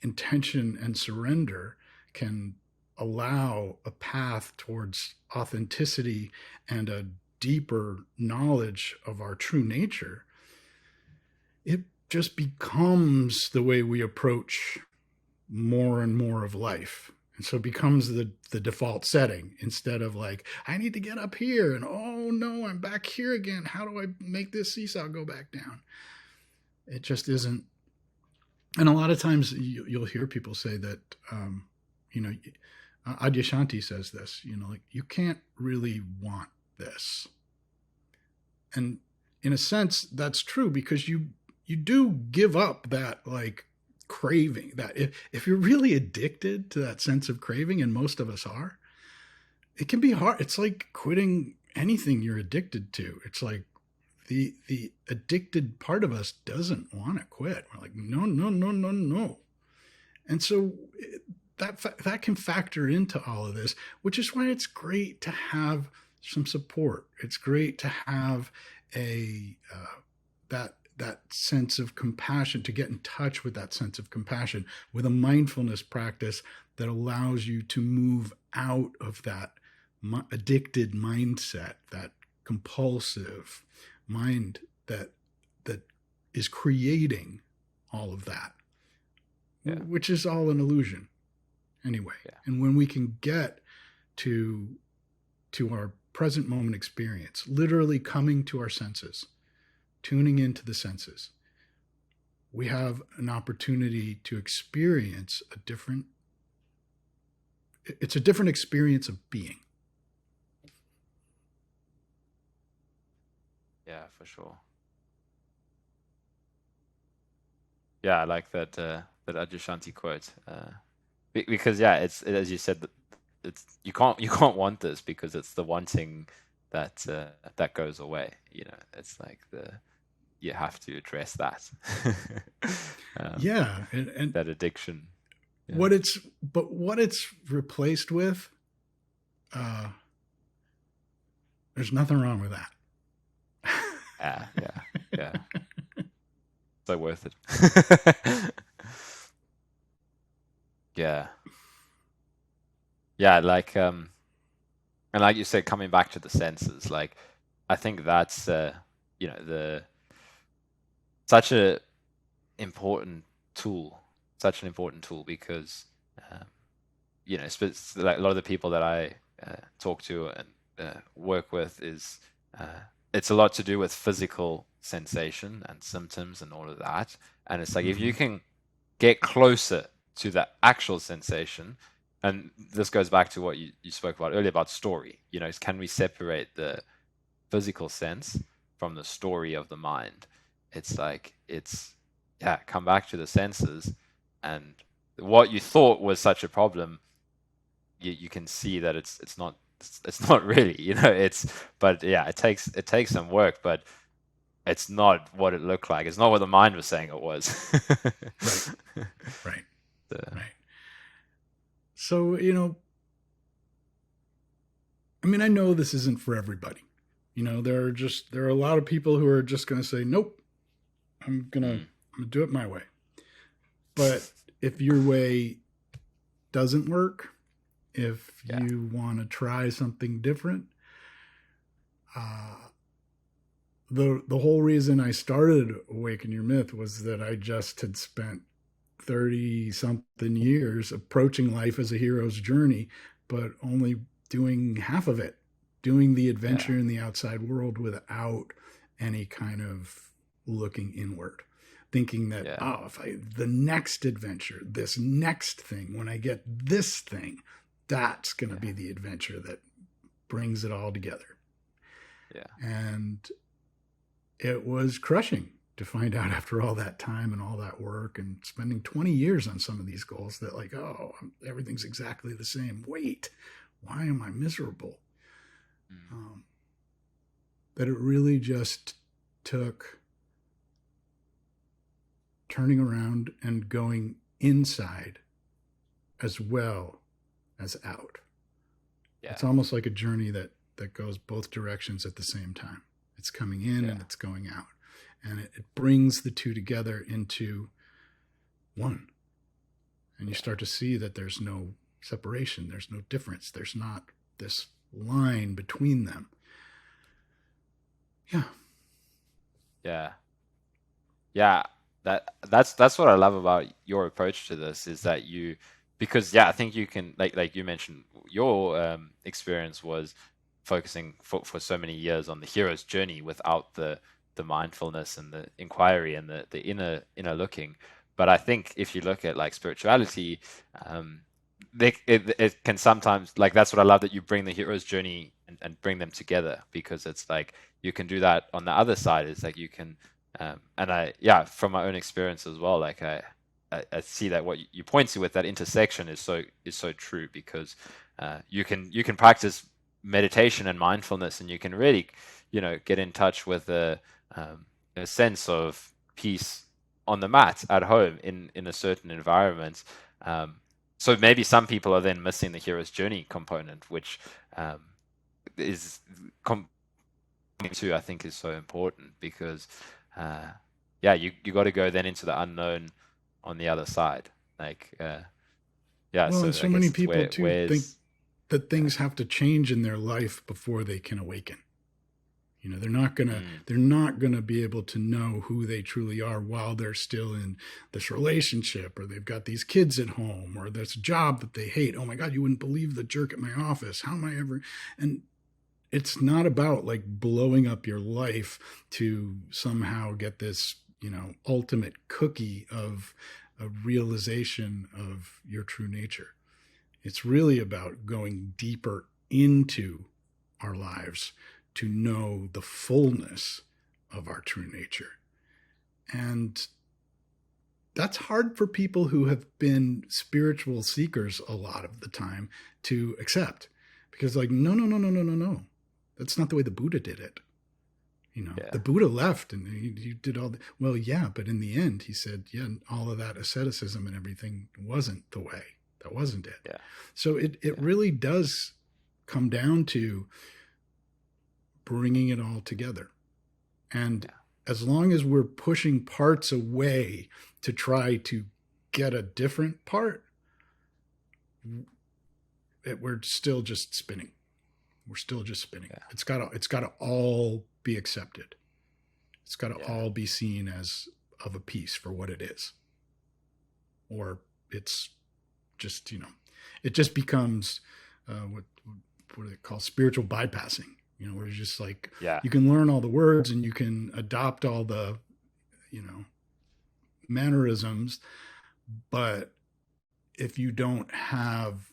intention and surrender can allow a path towards authenticity and a deeper knowledge of our true nature, it just becomes the way we approach more and more of life. And so it becomes the default setting, instead of like, I need to get up here, and oh no, I'm back here again. How do I make this seesaw go back down? It just isn't. And a lot of times you'll hear people say that, Adyashanti says this, like, you can't really want this. And in a sense, that's true, because you do give up that like craving, that if you're really addicted to that sense of craving, and most of us are, it can be hard. It's like quitting anything you're addicted to. It's like the addicted part of us doesn't want to quit. We're like, no. And so that can factor into all of this, which is why it's great to have some support. It's great to have that sense of compassion, to get in touch with that sense of compassion with a mindfulness practice that allows you to move out of that addicted mindset, that compulsive mind that is creating all of that, which is all an illusion anyway. And when we can get to our present moment experience, literally coming to our senses, tuning into the senses, we have an opportunity to experience a different experience of being. Yeah, for sure. Yeah, I like that Adyashanti quote, because it's as you said, it's you can't want this, because it's the wanting that goes away. It's like you have to address that. And that addiction. Yeah. What it's replaced with, there's nothing wrong with that. Yeah. So worth it. Yeah, like and like you said, coming back to the senses, like I think that's such an important tool, because like a lot of the people that I talk to and work with is it's a lot to do with physical sensation and symptoms and all of that. And it's like, if you can get closer to the actual sensation, and this goes back to what you spoke about earlier about story, can we separate the physical sense from the story of the mind? It's like, come back to the senses, and what you thought was such a problem, you can see that it's not really, it takes some work, but it's not what it looked like. It's not what the mind was saying it was. Right. So, I know this isn't for everybody. There are a lot of people who are just going to say, nope, I'm gonna do it my way. But if your way doesn't work, if you want to try something different, the whole reason I started Awaken Your Myth was that I just had spent 30-something years approaching life as a hero's journey, but only doing half of it, doing the adventure in the outside world without any kind of looking inward. thinking that, Yeah. oh, if the next adventure, this next thing, when I get this thing, that's going to be the adventure that brings it all together. Yeah. And it was crushing to find out after all that time and all that work and spending 20 years on some of these goals that, like, oh, everything's exactly the same. Wait, why am I miserable? That it really just took turning around and going inside as well as out. Yeah. It's almost like a journey that goes both directions at the same time. It's coming in and it's going out. And it brings the two together into one. And you start to see that there's no separation. There's no difference. There's not this line between them. Yeah. Yeah. Yeah. That's what I love about your approach to this, is that because I think you can, like you mentioned, your experience was focusing for so many years on the hero's journey without the mindfulness and the inquiry and the inner looking. But I think if you look at like spirituality, it can sometimes, like, that's what I love, that you bring the hero's journey and bring them together, because it's like you can do that on the other side. It's like you can and from my own experience as well, like I see that what you point to with that intersection is so true, because you can practice meditation and mindfulness, and you can really get in touch with a sense of peace on the mat at home in a certain environment. So maybe some people are then missing the hero's journey component, which is too, I think, is so important, because you got to go then into the unknown on the other side. Like and so many people think that things have to change in their life before they can awaken. They're not gonna be able to know who they truly are while they're still in this relationship, or they've got these kids at home, or this job that they hate. Oh my God, you wouldn't believe the jerk at my office. How am I ever? And it's not about like blowing up your life to somehow get this, ultimate cookie of a realization of your true nature. It's really about going deeper into our lives to know the fullness of our true nature. And that's hard for people who have been spiritual seekers a lot of the time to accept, because like, no. That's not the way the Buddha did it. The Buddha left and he did all the, but in the end he said, all of that asceticism and everything wasn't the way. That wasn't it. Yeah. So it really does come down to bringing it all together. And as long as we're pushing parts away to try to get a different part, we're still just spinning. We're still just spinning. Yeah. It's got to all be accepted. It's got to all be seen as of a piece for what it is. Or it's just, it just becomes what do they call spiritual bypassing? Where you're just like, you can learn all the words and you can adopt all the, mannerisms, but if you don't have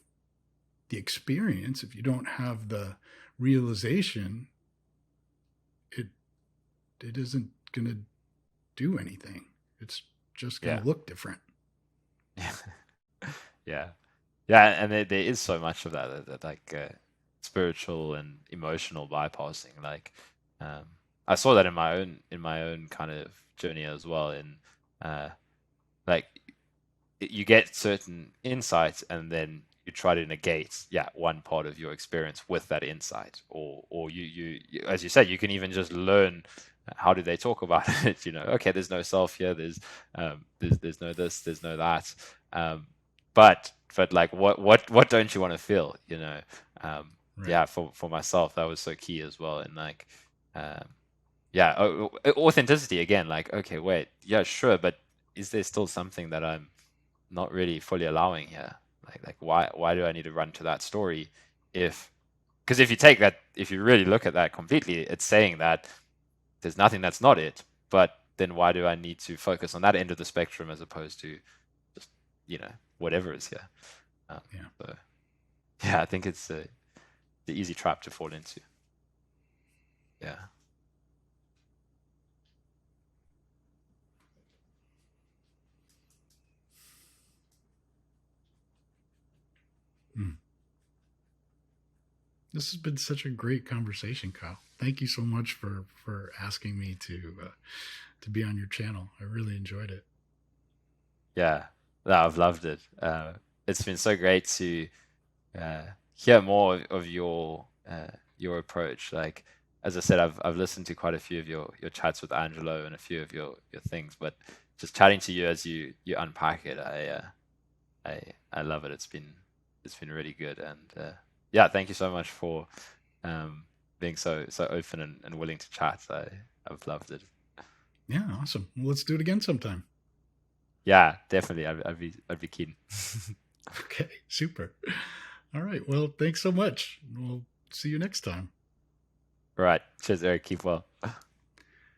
the experience, if you don't have the realization, it isn't going to do anything. It's just going to look different. Yeah, and there is so much of that like spiritual and emotional bypassing. Like I saw that in my own kind of journey as well. In like you get certain insights and then you try to negate one part of your experience with that insight, or you as you said, you can even just learn how do they talk about it. Okay, there's no self here, there's no this, there's no that, but like what don't you want to feel, right. For myself that was so key as well. And like authenticity again, like, okay, wait, sure, but is there still something that I'm not really fully allowing here? Like why do I need to run to that story? Because if you really look at that completely, it's saying that there's nothing that's not it, but then why do I need to focus on that end of the spectrum as opposed to just, whatever is here? Yeah. So, yeah, I think it's the easy trap to fall into. Yeah. This has been such a great conversation, Kyle. Thank you so much for asking me to be on your channel. I really enjoyed it. Yeah, no, I've loved it. It's been so great to hear more of your approach. Like, as I said, I've listened to quite a few of your chats with Angelo and a few of your things, but just chatting to you as you unpack it, I love it. It's been really good, and yeah, thank you so much for being so open and willing to chat. I've loved it. Yeah, awesome. Well, let's do it again sometime. Yeah, definitely. I'd be keen. Okay, super. All right. Well, thanks so much. We'll see you next time. All right. Cheers, Erik. Keep well.